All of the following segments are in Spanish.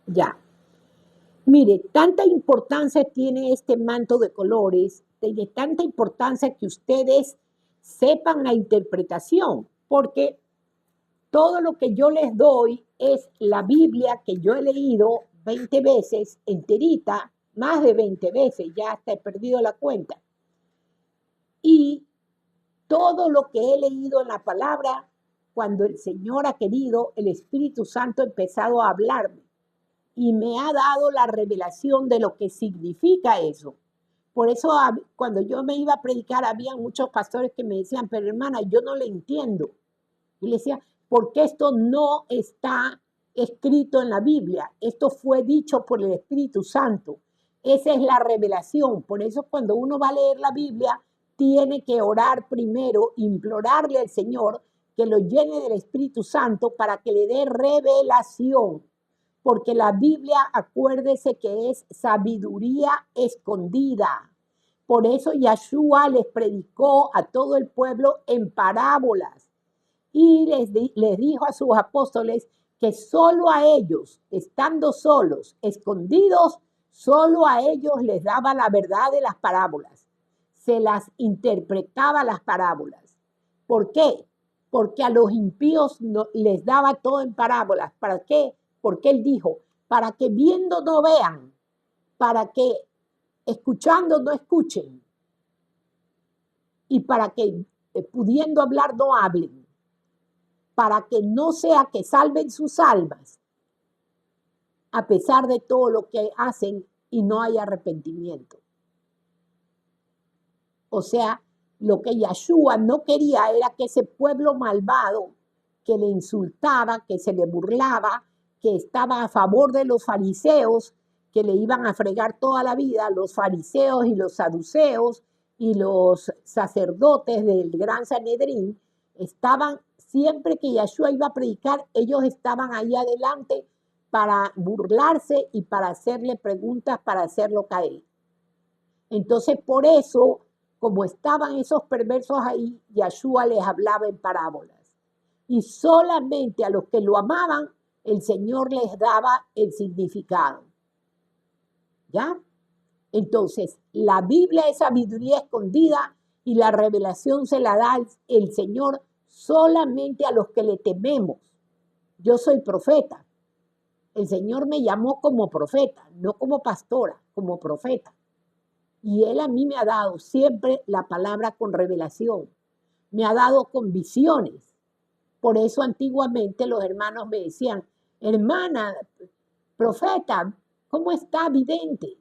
Ya. Mire, tanta importancia tiene este manto de colores, tiene tanta importancia que ustedes sepan la interpretación, porque todo lo que yo les doy es la Biblia que yo he leído 20 veces enterita, más de 20 veces, ya hasta he perdido la cuenta. Y todo lo que he leído en la palabra, cuando el Señor ha querido, el Espíritu Santo ha empezado a hablarme y me ha dado la revelación de lo que significa eso. Por eso cuando yo me iba a predicar, había muchos pastores que me decían, pero hermana, yo no le entiendo. Y le decía, porque esto no está escrito en la Biblia, esto fue dicho por el Espíritu Santo. Esa es la revelación. Por eso cuando uno va a leer la Biblia, tiene que orar primero, implorarle al Señor que lo llene del Espíritu Santo para que le dé revelación. Porque la Biblia, acuérdese que es sabiduría escondida. Por eso Yeshua les predicó a todo el pueblo en parábolas y les dijo a sus apóstoles que solo a ellos, estando solos, escondidos, solo a ellos les daba la verdad de las parábolas. Se las interpretaba las parábolas. ¿Por qué? Porque a los impíos no, les daba todo en parábolas. ¿Para qué? Porque él dijo, para que viendo no vean, para que escuchando no escuchen y para que pudiendo hablar no hablen, para que no sea que salven sus almas a pesar de todo lo que hacen y no hay arrepentimiento. O sea, lo que Yeshua no quería era que ese pueblo malvado que le insultaba, que se le burlaba, que estaba a favor de los fariseos, que le iban a fregar toda la vida, los fariseos y los saduceos y los sacerdotes del gran Sanedrín, estaban, siempre que Yeshua iba a predicar, ellos estaban ahí adelante para burlarse y para hacerle preguntas, para hacerlo caer. Entonces, por eso, como estaban esos perversos ahí, Yeshua les hablaba en parábolas. Y solamente a los que lo amaban, el Señor les daba el significado. ¿Ya? Entonces, la Biblia es sabiduría escondida y la revelación se la da el Señor solamente a los que le tememos. Yo soy profeta. El Señor me llamó como profeta, no como pastora, como profeta. Y Él a mí me ha dado siempre la palabra con revelación. Me ha dado con visiones. Por eso antiguamente los hermanos me decían, hermana, profeta, ¿cómo está vidente?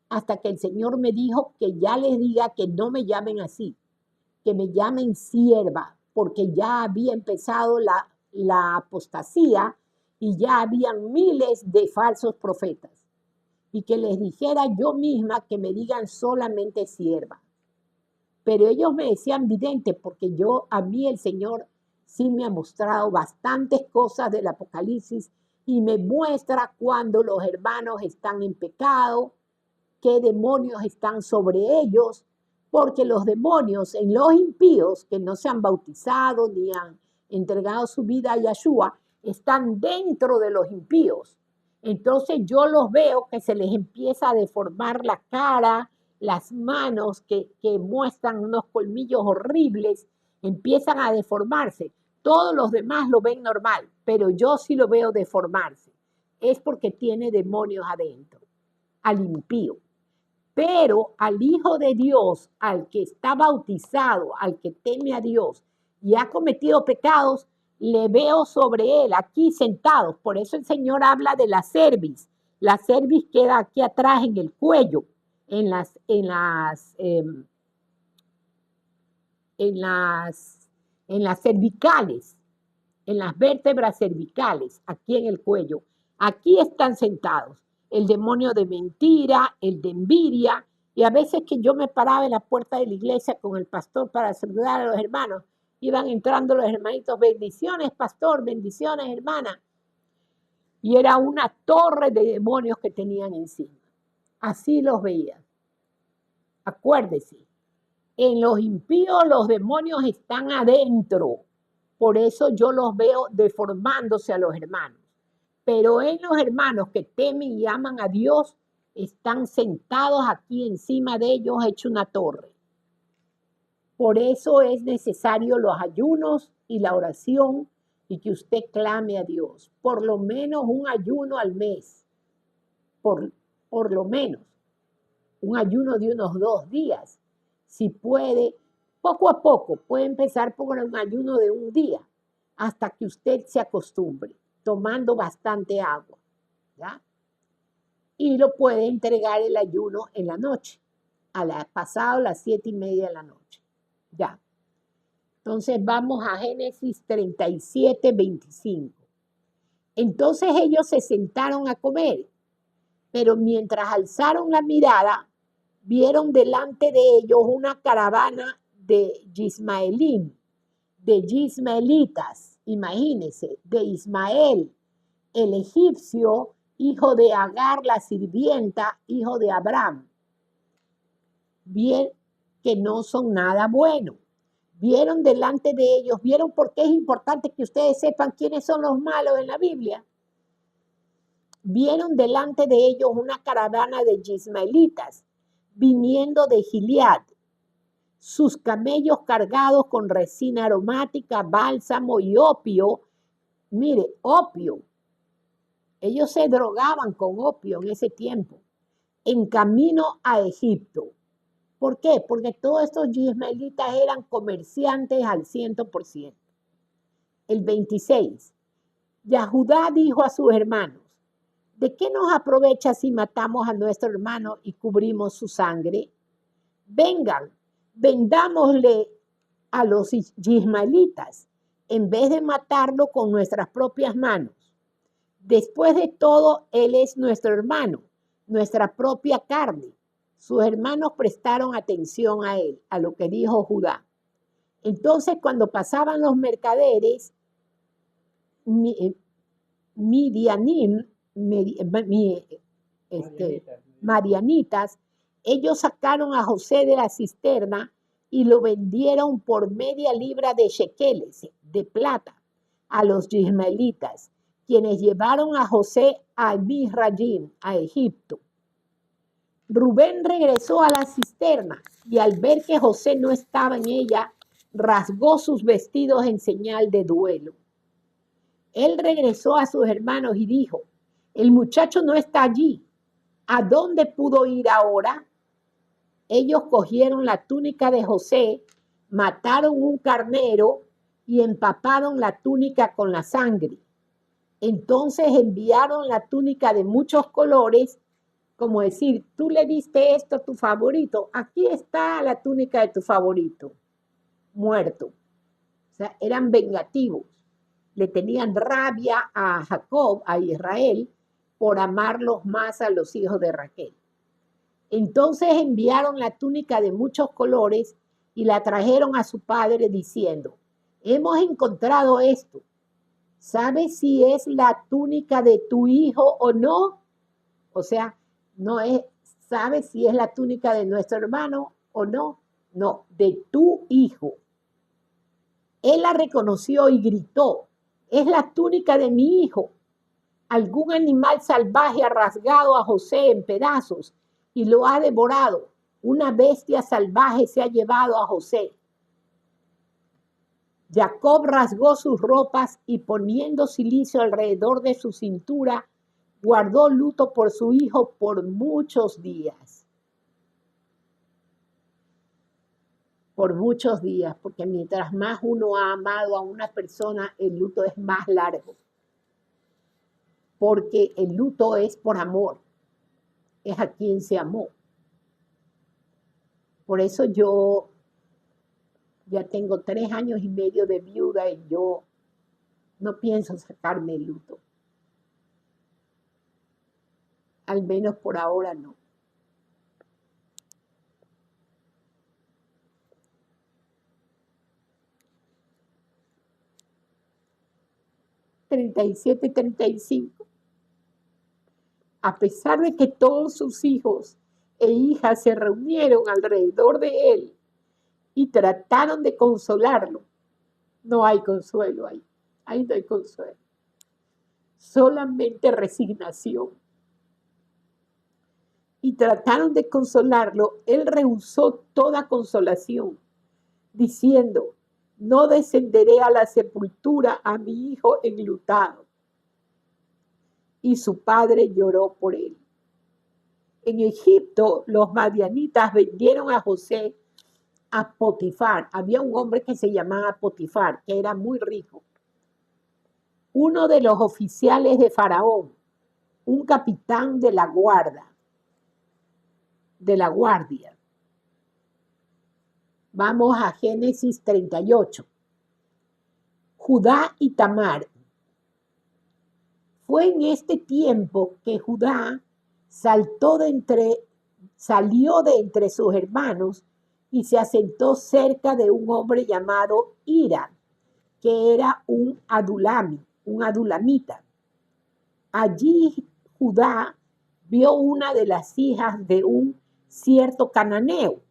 Hasta que el Señor me dijo que ya les diga que no me así, que me llamen sierva, porque ya había empezado la apostasía y ya habían miles de falsos profetas. Y que les dijera yo misma que me digan solamente sierva. Pero ellos me decían vidente porque a mí el Señor sí me ha mostrado bastantes cosas del Apocalipsis y me muestra cuando los hermanos están en pecado, qué demonios están sobre ellos, porque los demonios en los impíos que no se han bautizado ni han entregado su vida a Yeshua, están dentro de los impíos. Entonces yo los veo que se les empieza a deformar la cara, las manos que muestran unos colmillos horribles, empiezan a deformarse. Todos los demás lo ven normal, pero yo sí lo veo deformarse. Es porque tiene demonios adentro, al impío. Pero al Hijo de Dios, al que está bautizado, al que teme a Dios y ha cometido pecados, le veo sobre él, aquí sentados. Por eso el Señor habla de la cerviz. La cerviz queda aquí atrás en el cuello, en las cervicales, en las vértebras cervicales, aquí en el cuello. Aquí están sentados el demonio de mentira, el de envidia, y a veces que yo me paraba en la puerta de la iglesia con el pastor para saludar a los hermanos, iban entrando los hermanitos, bendiciones pastor, bendiciones hermana, y era una torre de demonios que tenían encima. Así los veía. Acuérdese, en los impíos los demonios están adentro, por eso yo los veo deformándose a los hermanos. Pero en los hermanos que temen y aman a Dios, están sentados aquí encima de ellos, hecho una torre. Por eso es necesario los ayunos y la oración y que usted clame a Dios. Por lo menos un ayuno al mes. Por lo menos un ayuno de unos 2 días. Si puede, poco a poco, puede empezar por un ayuno de un día hasta que usted se acostumbre, tomando bastante agua, ¿ya? Y lo puede entregar el ayuno en la noche, pasado las 7:30 de la noche, ¿ya? Entonces vamos a Génesis 37, 25. Entonces ellos se sentaron a comer, pero mientras alzaron la mirada, vieron delante de ellos una caravana de Ismaelitas, imagínense, de Ismael, el egipcio, hijo de Agar, la sirvienta, hijo de Abraham. Bien, que no son nada bueno. Vieron delante de ellos, vieron por qué es importante que ustedes sepan quiénes son los malos en la Biblia. Vieron delante de ellos una caravana de ismaelitas viniendo de Gilead, sus camellos cargados con resina aromática, bálsamo y opio. Mire, opio. Ellos se drogaban con opio en ese tiempo, en camino a Egipto. ¿Por qué? Porque todos estos ismaelitas eran comerciantes al 100%. El 26. Yahudá dijo a sus hermanos: ¿de qué nos aprovecha si matamos a nuestro hermano y cubrimos su sangre? Vengan, vendámosle a los ismaelitas en vez de matarlo con nuestras propias manos. Después de todo, él es nuestro hermano, nuestra propia carne. Sus hermanos prestaron atención a él, a lo que dijo Judá. Entonces, cuando pasaban los mercaderes, marianitas, ellos sacaron a José de la cisterna y lo vendieron por media libra de shekeles de plata a los ismaelitas, quienes llevaron a José a Misrayim, a Egipto. Rubén regresó a la cisterna y al ver que José no estaba en ella, rasgó sus vestidos en señal de duelo. Él regresó a sus hermanos y dijo: el muchacho no está allí. ¿A dónde pudo ir ahora? Ellos cogieron la túnica de José, mataron un carnero y empaparon la túnica con la sangre. Entonces enviaron la túnica de muchos colores, como decir, tú le diste esto a tu favorito, aquí está la túnica de tu favorito, muerto. O sea, eran vengativos. Le tenían rabia a Jacob, a Israel, por amarlos más a los hijos de Raquel. Entonces enviaron la túnica de muchos colores y la trajeron a su padre diciendo: hemos encontrado esto. ¿Sabes si es la túnica de tu hijo o no? O sea, no es, ¿sabes si es la túnica de nuestro hermano o no? No, de tu hijo. Él la reconoció y gritó: es la túnica de mi hijo. Algún animal salvaje ha rasgado a José en pedazos y lo ha devorado. Una bestia salvaje se ha llevado a José. Jacob rasgó sus ropas y poniendo cilicio alrededor de su cintura, guardó luto por su hijo por muchos días. Por muchos días, porque mientras más uno ha amado a una persona, el luto es más largo. Porque el luto es por amor, es a quien se amó. Por eso yo ya tengo 3 años y medio de viuda y yo no pienso sacarme el luto. Al menos por ahora no. ...37, 35. A pesar de que todos sus hijos e hijas se reunieron alrededor de él y trataron de consolarlo, no hay consuelo ahí. Ahí no hay consuelo. solamente resignación. Y trataron de consolarlo. Él rehusó toda consolación, diciendo: no descenderé a la sepultura a mi hijo enlutado. Y su padre lloró por él. En Egipto, los madianitas vendieron a José a Potifar. Había un hombre que se llamaba Potifar, que era muy rico. Uno de los oficiales de Faraón, un capitán de la guardia. Vamos a Génesis 38. Judá y Tamar. Fue en este tiempo que Judá salió de entre sus hermanos y se asentó cerca de un hombre llamado Hira, que era un adulamita. Allí Judá vio una de las hijas de un cierto cananeo,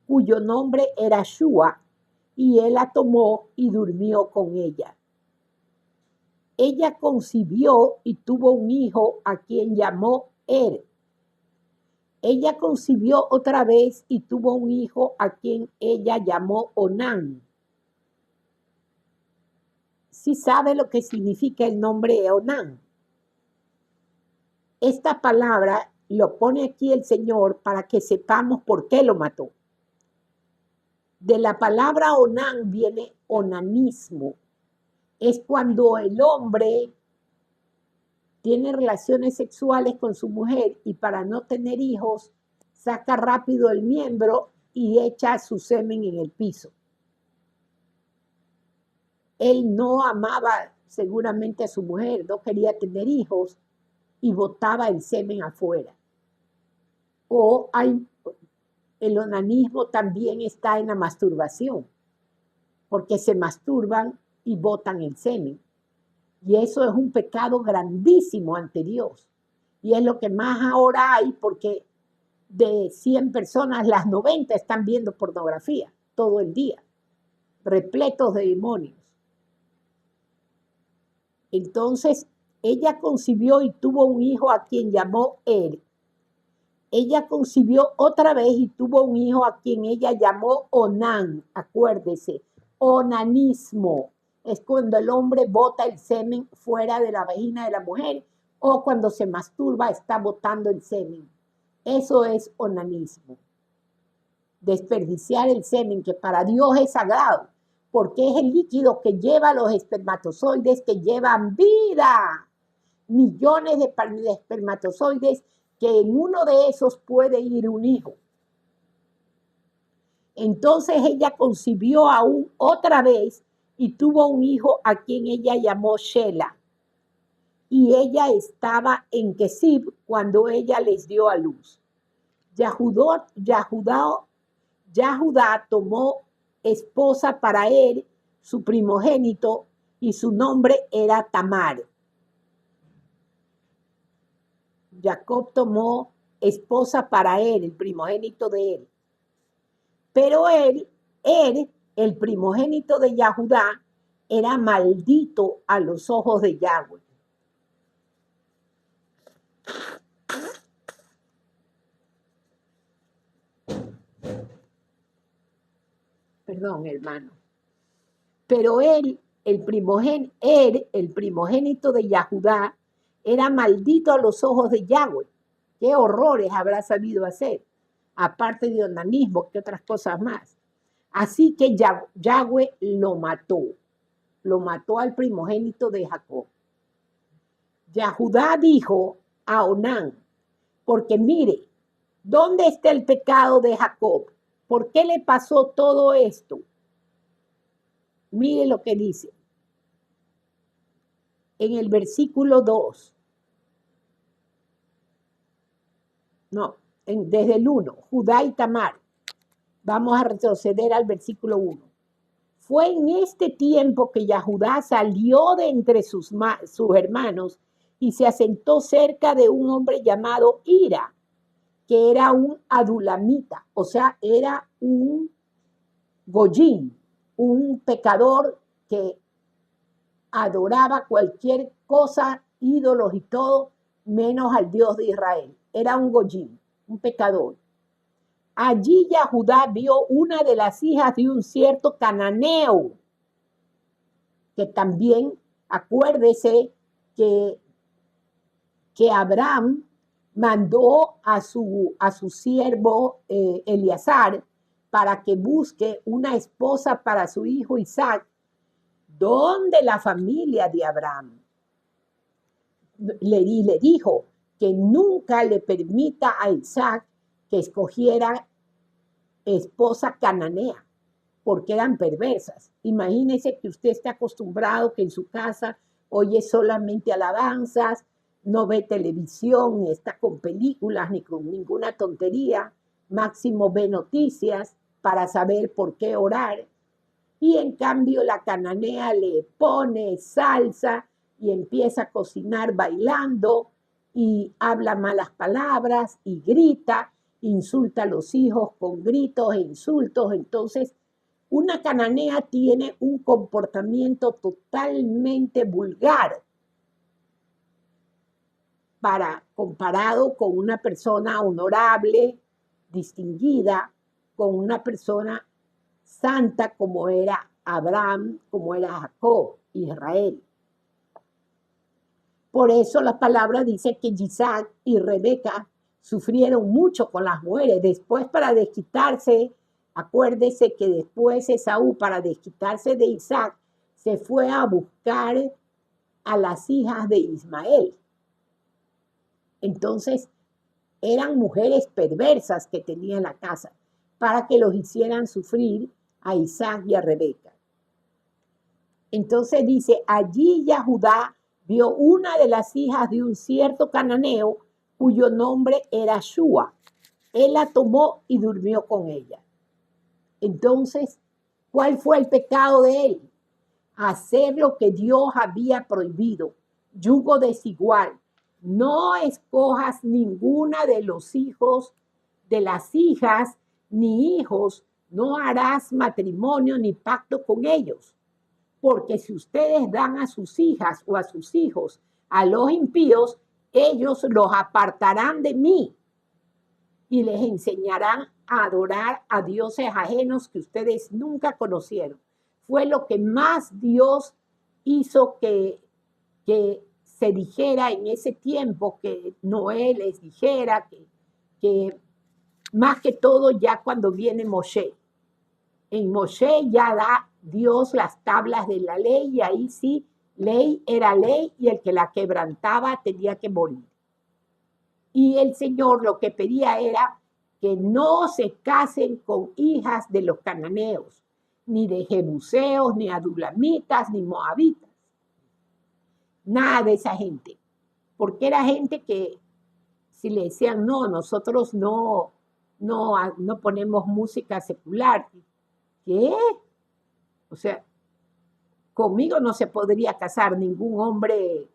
cuyo nombre era Shua, y él la tomó y durmió con ella. Ella concibió y tuvo un hijo a quien llamó Ella concibió otra vez y tuvo un hijo a quien ella llamó Onán. ¿Sí sabe lo que significa el nombre Onán? Esta palabra lo pone aquí el Señor para que sepamos por qué lo mató. De la palabra Onán viene onanismo. Es cuando el hombre tiene relaciones sexuales con su mujer y para no tener hijos, saca rápido el miembro y echa su semen en el piso. Él no amaba seguramente a su mujer, no quería tener hijos y botaba el semen afuera. El onanismo también está en la masturbación, porque se masturban y botan el semen. Y eso es un pecado grandísimo ante Dios. Y es lo que más ahora hay, porque de 100 personas, las 90 están viendo pornografía todo el día, repletos de demonios. Entonces, ella concibió y tuvo un hijo a quien llamó Ella concibió otra vez y tuvo un hijo a quien ella llamó Onán. Acuérdese, onanismo es cuando el hombre bota el semen fuera de la vagina de la mujer, o cuando se masturba está botando el semen. Eso es onanismo. Desperdiciar el semen, que para Dios es sagrado, porque es el líquido que lleva los espermatozoides que llevan vida. Millones de espermatozoides, que en uno de esos puede ir un hijo. Entonces ella concibió aún otra vez y tuvo un hijo a quien ella llamó Shela. Y ella estaba en Kesib cuando ella les dio a luz. Yahudá tomó esposa para él, su primogénito, y su nombre era Tamar. Jacob tomó esposa para él, el primogénito de él. Pero él, el primogénito de Yahudá, era maldito a los ojos de Yahweh. Perdón, hermano. Pero él, el primogénito de Yahudá, era maldito a los ojos de Yahweh. ¿Qué horrores habrá sabido hacer? Aparte de onanismo, ¿qué otras cosas más? Así que Yahweh lo mató al primogénito de Jacob. Yahudá dijo a Onán: porque mire, ¿dónde está el pecado de Jacob? ¿Por qué le pasó todo esto? Mire lo que dice en el versículo 2. Desde el 1, Judá y Tamar. Vamos a retroceder al versículo 1. Fue en este tiempo que Yahudá salió de entre sus hermanos y se asentó cerca de un hombre llamado Hira, que era un adulamita, o sea, era un goyín, un pecador que adoraba cualquier cosa, ídolos y todo, menos al Dios de Israel. Era un goyim, un pecador. Allí Yahudá vio una de las hijas de un cierto cananeo, que también, acuérdese que Abraham mandó a su siervo Eleazar para que busque una esposa para su hijo Isaac, donde la familia de Abraham le dijo que nunca le permita a Isaac que escogiera esposa cananea, porque eran perversas. Imagínese que usted esté acostumbrado que en su casa oye solamente alabanzas, no ve televisión, ni está con películas, ni con ninguna tontería, máximo ve noticias para saber por qué orar. Y en cambio la cananea le pone salsa y empieza a cocinar bailando y habla malas palabras y grita, insulta a los hijos con gritos e insultos. Entonces, una cananea tiene un comportamiento totalmente vulgar comparado con una persona honorable, distinguida, con una persona santa como era Abraham, como era Jacob, Israel. Por eso la palabra dice que Isaac y Rebeca sufrieron mucho con las mujeres. Después, para desquitarse, acuérdese que después Esaú, para desquitarse de Isaac, se fue a buscar a las hijas de Ismael. Entonces, eran mujeres perversas que tenía en la casa para que los hicieran sufrir a Isaac y a Rebeca. Entonces dice, allí Yahudá vio una de las hijas de un cierto cananeo cuyo nombre era Shua. Él la tomó y durmió con ella. Entonces, ¿cuál fue el pecado de él? Hacer lo que Dios había prohibido, yugo desigual. No escojas ninguna de los hijos, de las hijas, ni hijos, no harás matrimonio ni pacto con ellos. Porque si ustedes dan a sus hijas o a sus hijos a los impíos, ellos los apartarán de mí y les enseñarán a adorar a dioses ajenos que ustedes nunca conocieron. Fue lo que más Dios hizo que se dijera en ese tiempo, que Noé les dijera, que más que todo ya cuando viene Moshe. En Moshe ya da Dios las tablas de la ley y ahí sí, ley era ley y el que la quebrantaba tenía que morir. Y el Señor lo que pedía era que no se casen con hijas de los cananeos, ni de jebuseos, ni adulamitas, ni moabitas. Nada de esa gente. Porque era gente que si le decían, no, nosotros no ponemos música secular. ¿Qué? O sea, conmigo no se podría casar ningún hombre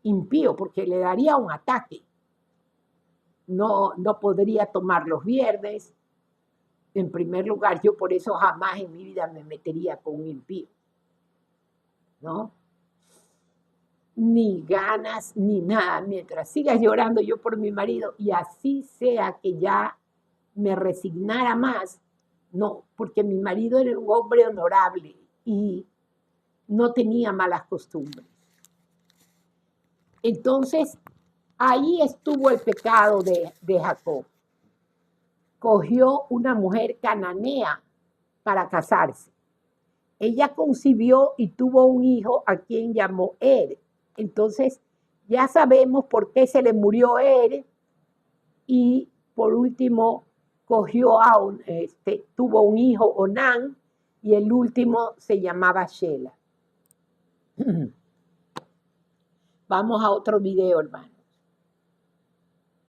impío porque le daría un ataque. No podría tomar los viernes. En primer lugar, yo por eso jamás en mi vida me metería con un impío. ¿No? Ni ganas, ni nada. Mientras siga llorando yo por mi marido y así sea que ya me resignara más, no, porque mi marido era un hombre honorable y no tenía malas costumbres. Entonces, ahí estuvo el pecado de Jacob. Cogió una mujer cananea para casarse. Ella concibió y tuvo un hijo a quien llamó Er. Entonces, ya sabemos por qué se le murió Er. Y por último, tuvo un hijo, Onán, y el último se llamaba Shela. Vamos a otro video, hermano.